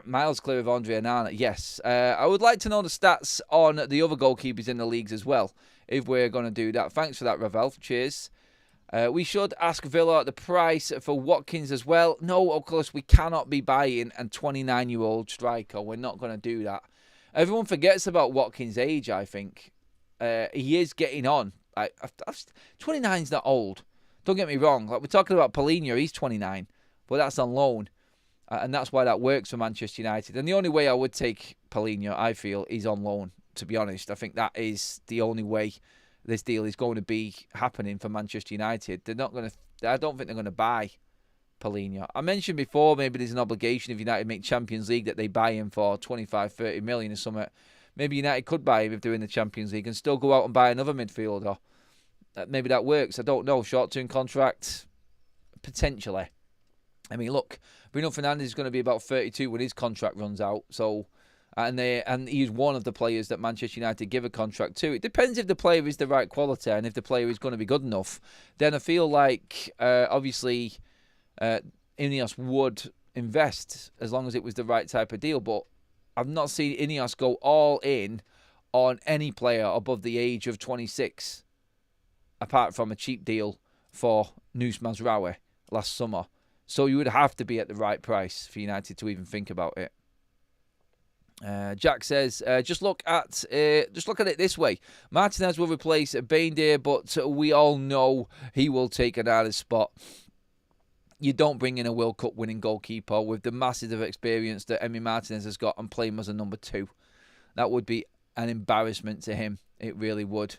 A: Miles clear of Andre Onana, yes. I would like to know the stats on the other goalkeepers in the leagues as well, if we're going to do that. Thanks for that, Ravel. Cheers. We should ask Villa the price for Watkins as well. No, of course, we cannot be buying a 29-year-old striker. We're not going to do that. Everyone forgets about Watkins' age, I think. He is getting on. 29's not old. Don't get me wrong. Like, we're talking about Paulinho, he's 29, but that's on loan. And that's why that works for Manchester United. And the only way I would take Paulinho, I feel, is on loan, to be honest. I think that is the only way this deal is going to be happening for Manchester United. They're not going to. I don't think they're going to buy Paulinho. I mentioned before maybe there's an obligation if United make Champions League that they buy him for 25-30 million or something. Maybe United could buy him if they're in the Champions League and still go out and buy another midfielder. Maybe that works. I don't know. Short-term contract, potentially. I mean, look, Bruno Fernandes is going to be about 32 when his contract runs out. So, and he's one of the players that Manchester United give a contract to. It depends if the player is the right quality and if the player is going to be good enough. Then I feel like, obviously, Ineos would invest as long as it was the right type of deal. But I've not seen Ineos go all in on any player above the age of 26, apart from a cheap deal for Nus Mazraoui last summer. So you would have to be at the right price for United to even think about it. Jack says, just look at it this way. Martinez will replace Baindir, but we all know he will take Onana's spot. You don't bring in a World Cup winning goalkeeper with the massive experience that Emi Martinez has got and play him as a number 2. That would be an embarrassment to him. It really would.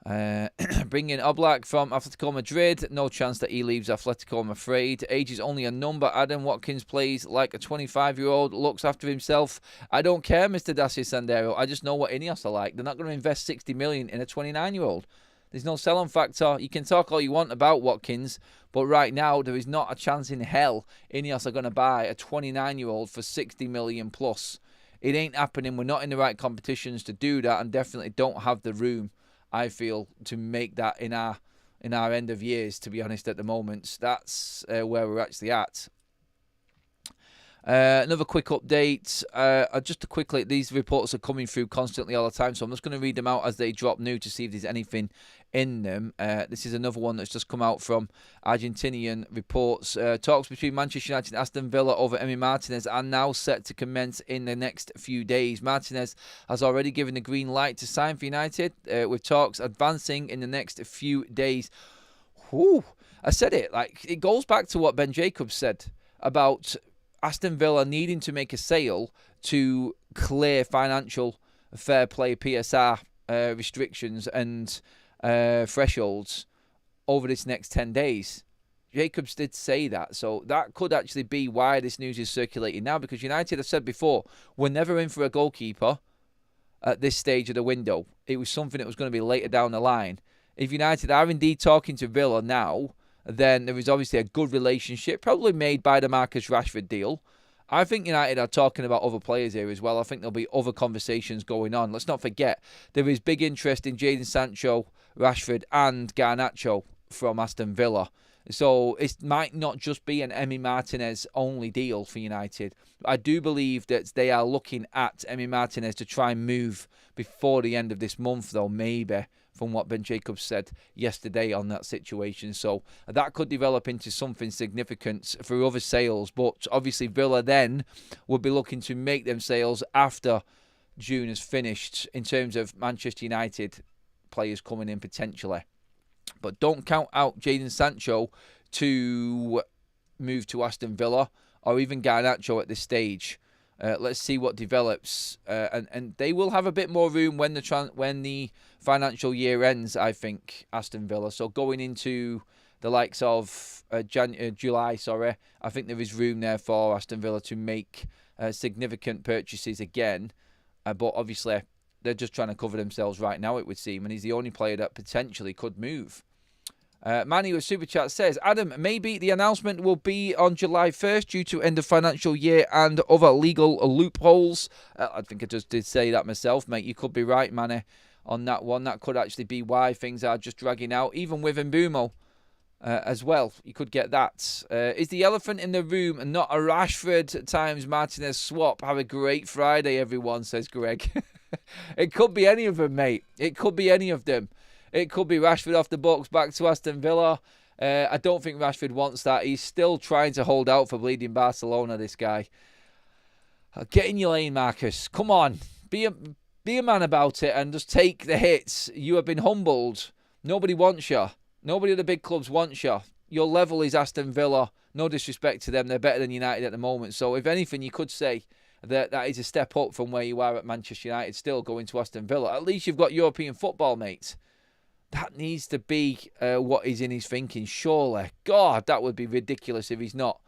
A: Bring in Oblak from Atletico Madrid. No chance that he leaves Atletico, I'm afraid. Age is only a number. Adam Watkins plays like a 25-year-old, looks after himself. I don't care, Mr. Dacia Sandero. I just know what Ineos are like. They're not going to invest 60 million in a 29-year-old. There's no sell-on factor. You can talk all you want about Watkins, but right now there is not a chance in hell Ineos are going to buy a 29-year-old for 60 million plus. It ain't happening. We're not in the right competitions to do that, and definitely don't have the room, I feel, to make that in our end of years, to be honest, at the moment. That's where we're actually at. Another quick update. Just quickly, these reports are coming through constantly all the time, so I'm just going to read them out as they drop new to see if there's anything in them. This is another one that's just come out from Argentinian reports. Talks between Manchester United and Aston Villa over Emi Martinez are now set to commence in the next few days. Martinez has already given the green light to sign for United, with talks advancing in the next few days. Whew. I said it. It goes back to what Ben Jacobs said about Aston Villa needing to make a sale to clear financial fair play PSR restrictions and thresholds over this next 10 days. Jacobs did say that, so that could actually be why this news is circulating now, because United have said before, we're never in for a goalkeeper at this stage of the window. It was something that was going to be later down the line. If United are indeed talking to Villa now, then there is obviously a good relationship, probably made by the Marcus Rashford deal. I think United are talking about other players here as well. I think there'll be other conversations going on. Let's not forget, there is big interest in Jadon Sancho, Rashford and Garnacho from Aston Villa. So it might not just be an Emi Martinez only deal for United. I do believe that they are looking at Emi Martinez to try and move before the end of this month, though, maybe, from what Ben Jacobs said yesterday on that situation. So that could develop into something significant for other sales. But obviously Villa then would be looking to make them sales after June is finished in terms of Manchester United players coming in potentially. But don't count out Jadon Sancho to move to Aston Villa or even Garnacho at this stage. Let's see what develops. And they will have a bit more room when the financial year ends, I think, Aston Villa. So going into the likes of July, I think there is room there for Aston Villa to make significant purchases again. But obviously, they're just trying to cover themselves right now, it would seem. And he's the only player that potentially could move. Manny with Super Chat says, Adam, maybe the announcement will be on July 1st due to end of financial year and other legal loopholes. I think I just did say that myself, mate. You could be right, Manny, on that one. That could actually be why things are just dragging out, even with Mbumo as well. You could get that. Is the elephant in the room and not a Rashford times Martinez swap? Have a great Friday, everyone, says Greg. It could be any of them, mate. It could be any of them. It could be Rashford off the books back to Aston Villa. I don't think Rashford wants that. He's still trying to hold out for bleeding Barcelona, this guy. Get in your lane, Marcus. Come on. Be a man about it and just take the hits. You have been humbled. Nobody wants you. Nobody at the big clubs wants you. Your level is Aston Villa. No disrespect to them. They're better than United at the moment. So if anything, you could say that is a step up from where you are at Manchester United, still going to Aston Villa. At least you've got European football, mate. That needs to be what is in his thinking, surely. God, that would be ridiculous if he's not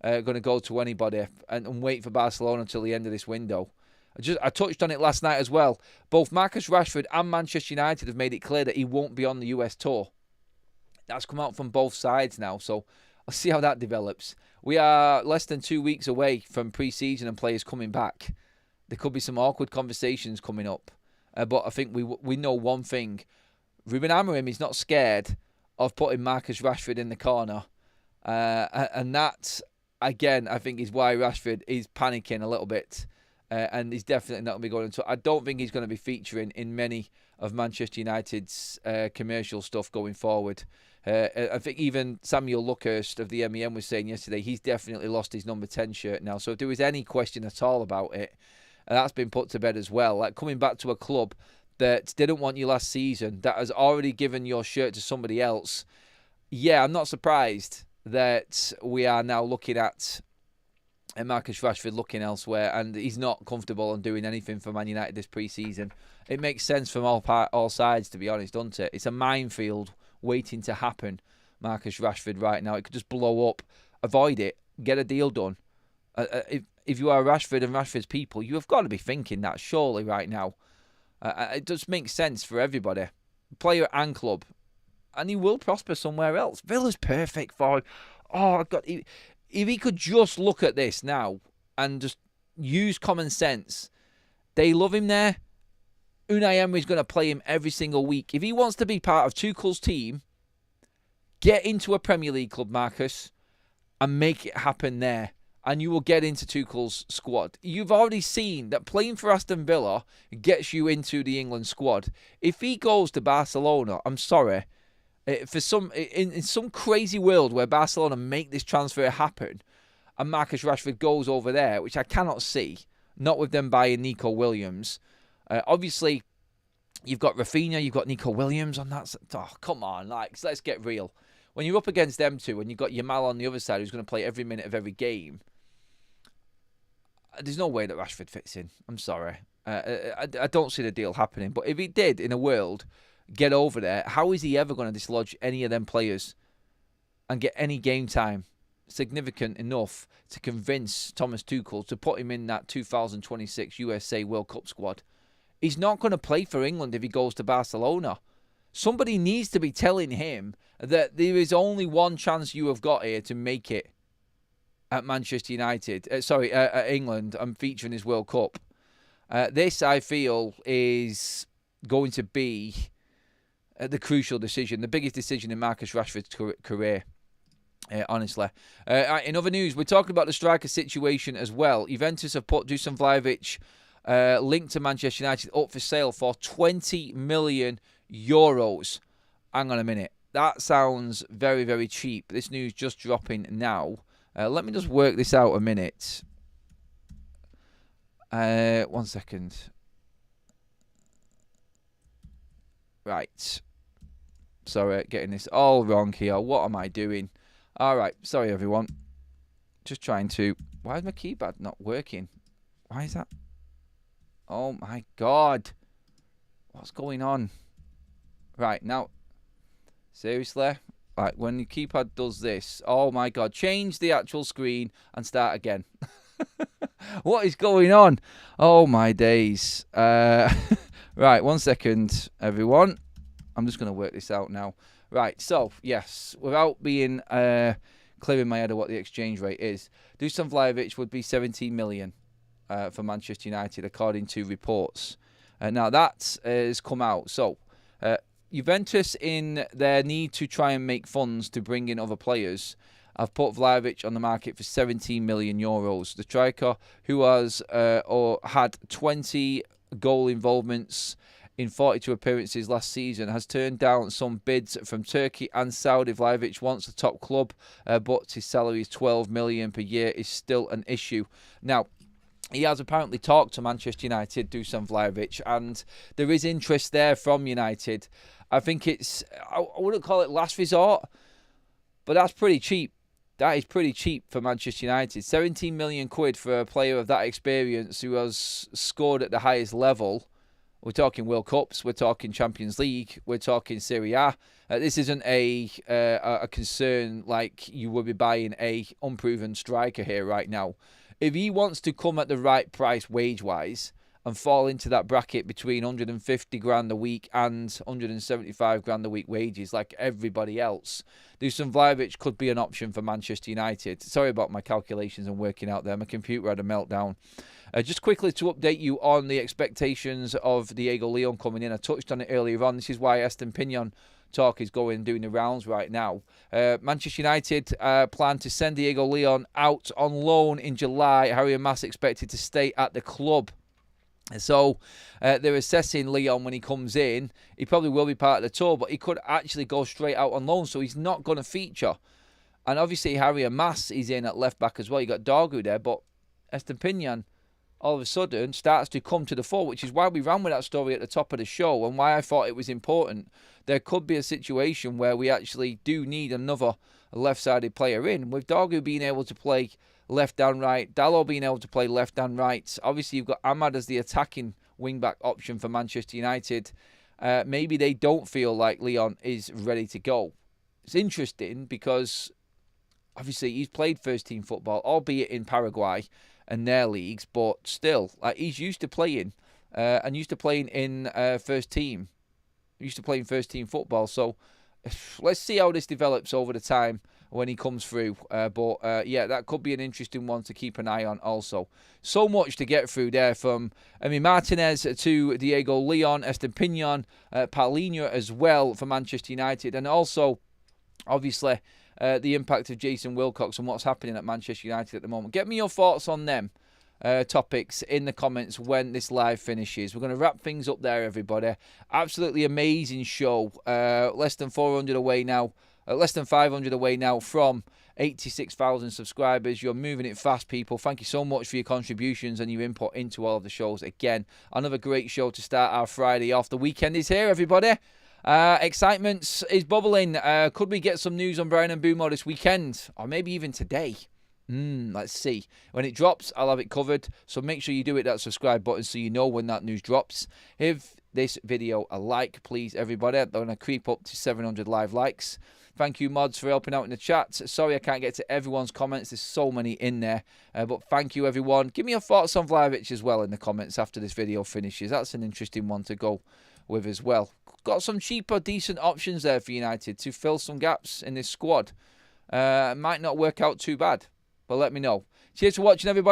A: going to go to anybody and wait for Barcelona until the end of this window. I touched on it last night as well. Both Marcus Rashford and Manchester United have made it clear that he won't be on the US tour. That's come out from both sides now, so I'll see how that develops. We are less than 2 weeks away from pre-season and players coming back. There could be some awkward conversations coming up. But I think we know one thing. Ruben Amorim is not scared of putting Marcus Rashford in the corner. And that, again, I think is why Rashford is panicking a little bit. And he's definitely not going to be going into it. I don't think he's going to be featuring in many of Manchester United's commercial stuff going forward. I think even Samuel Luckhurst of the MEM was saying yesterday he's definitely lost his number 10 shirt now. So if there was any question at all about it, that's been put to bed as well. Like coming back to a club that didn't want you last season, that has already given your shirt to somebody else. Yeah, I'm not surprised that we are now looking at Marcus Rashford looking elsewhere, and he's not comfortable on doing anything for Man United this pre-season. It makes sense from all sides, to be honest, doesn't it? It's a minefield waiting to happen, Marcus Rashford, right now. It could just blow up. Avoid it. Get a deal done. If you are Rashford and Rashford's people, you have got to be thinking that, surely, right now. It just makes sense for everybody, player and club. And he will prosper somewhere else. Villa's perfect for him. Oh, God. If he could just look at this now and just use common sense, they love him there. Unai Emery's going to play him every single week. If he wants to be part of Tuchel's team, get into a Premier League club, Marcus, and make it happen there. And you will get into Tuchel's squad. You've already seen that playing for Aston Villa gets you into the England squad. If he goes to Barcelona, I'm sorry, for in some crazy world where Barcelona make this transfer happen and Marcus Rashford goes over there, which I cannot see, not with them buying Nico Williams. Obviously, you've got Rafinha, you've got Nico Williams on that. Oh, come on, let's get real. When you're up against them two and you've got Yamal on the other side who's going to play every minute of every game, there's no way that Rashford fits in. I'm sorry. I don't see the deal happening. But if he did, in a world, get over there, how is he ever going to dislodge any of them players? and get any game time significant enough to convince Thomas Tuchel to put him in that 2026 USA World Cup squad. He's not going to play for England if he goes to Barcelona. Somebody needs to be telling him that there is only one chance you have got here to make it at Manchester United. At England and featuring his World Cup. This, I feel, is going to be the crucial decision, the biggest decision in Marcus Rashford's career. Honestly. In other news, we're talking about the striker situation as well. Juventus have put Dusan Vlahovic, linked to Manchester United, up for sale for €20 million. Hang on a minute. That sounds very, very cheap. This news just dropping now. Let me just work this out a minute. 1 second. Right. Sorry, getting this all wrong here. What am I doing? All right. Sorry, everyone. Just trying to... Why is my keypad not working? Why is that? Oh, my God. What's going on? Right, now... Seriously? Right, when your keypad does this... Oh, my God. Change the actual screen and start again. What is going on? Oh, my days. Right, 1 second, everyone. I'm just going to work this out now. Right, so, yes, without being clear in my head of what the exchange rate is, Dusan Vlahovic would be 17 million for Manchester United, according to reports. Now, that has come out. So, Juventus, in their need to try and make funds to bring in other players, have put Vlahovic on the market for €17 million. The striker, who has or had 20 goal involvements in 42 appearances last season, has turned down some bids from Turkey and Saudi. Vlahovic wants a top club, but his salary is $12 million per year is still an issue. Now, he has apparently talked to Manchester United, Dusan Vlahovic, and there is interest there from United. I think it's, I wouldn't call it last resort, but that's pretty cheap. That is pretty cheap for Manchester United. £17 million for a player of that experience who has scored at the highest level. We're talking World Cups, we're talking Champions League, we're talking Serie A. This isn't a concern like you would be buying a unproven striker here right now. If he wants to come at the right price wage-wise and fall into that bracket between 150 grand a week and 175 grand a week wages like everybody else, Dusan Vlahovic could be an option for Manchester United. Sorry about my calculations and working out there. My computer had a meltdown. Just quickly to update you on the expectations of Diego Leon coming in. I touched on it earlier on. This is why Estupiñán talk is doing the rounds right now. Manchester United plan to send Diego Leon out on loan in July. Harry and Mass expected to stay at the club. So they're assessing Leon when he comes in. He probably will be part of the tour, but he could actually go straight out on loan, so he's not going to feature. And obviously Harry and Mass is in at left back as well. You got Dorgu there, but Estupiñán all of a sudden starts to come to the fore, which is why we ran with that story at the top of the show and why I thought it was important. There could be a situation where we actually do need another left-sided player in, with Dorgu being able to play left and right, Dalot being able to play left and right. Obviously, you've got Ahmad as the attacking wing-back option for Manchester United. Maybe they don't feel like Leon is ready to go. It's interesting because, obviously, he's played first-team football, albeit in Paraguay and their leagues, but still, he's used to playing and used to playing in first team. Used to playing first-team football. So, let's see how this develops over the time when he comes through. Yeah, that could be an interesting one to keep an eye on also. So much to get through there, from Emi Martinez to Diego Leon, Estupiñán, Paulinho as well for Manchester United. And also, obviously, the impact of Jason Wilcox and what's happening at Manchester United at the moment. Get me your thoughts on them topics in the comments when this live finishes. We're going to wrap things up there, everybody. Absolutely amazing show. Less than 400 away now. Less than 500 away now from 86,000 subscribers. You're moving it fast, people. Thank you so much for your contributions and your input into all of the shows. Again, another great show to start our Friday off. The weekend is here, everybody. Excitement is bubbling. Could we get some news on Bryan Mbeumo this weekend? Or maybe even today? Let's see. When it drops, I'll have it covered. So make sure you do hit that subscribe button so you know when that news drops. Give this video a like, please, everybody. I'm going to creep up to 700 live likes. Thank you, mods, for helping out in the chat. Sorry I can't get to everyone's comments. There's so many in there. But thank you, everyone. Give me your thoughts on Vlahovic as well in the comments after this video finishes. That's an interesting one to go with as well. Got some cheaper, decent options there for United to fill some gaps in this squad. Might not work out too bad, but let me know. Cheers for watching, everybody.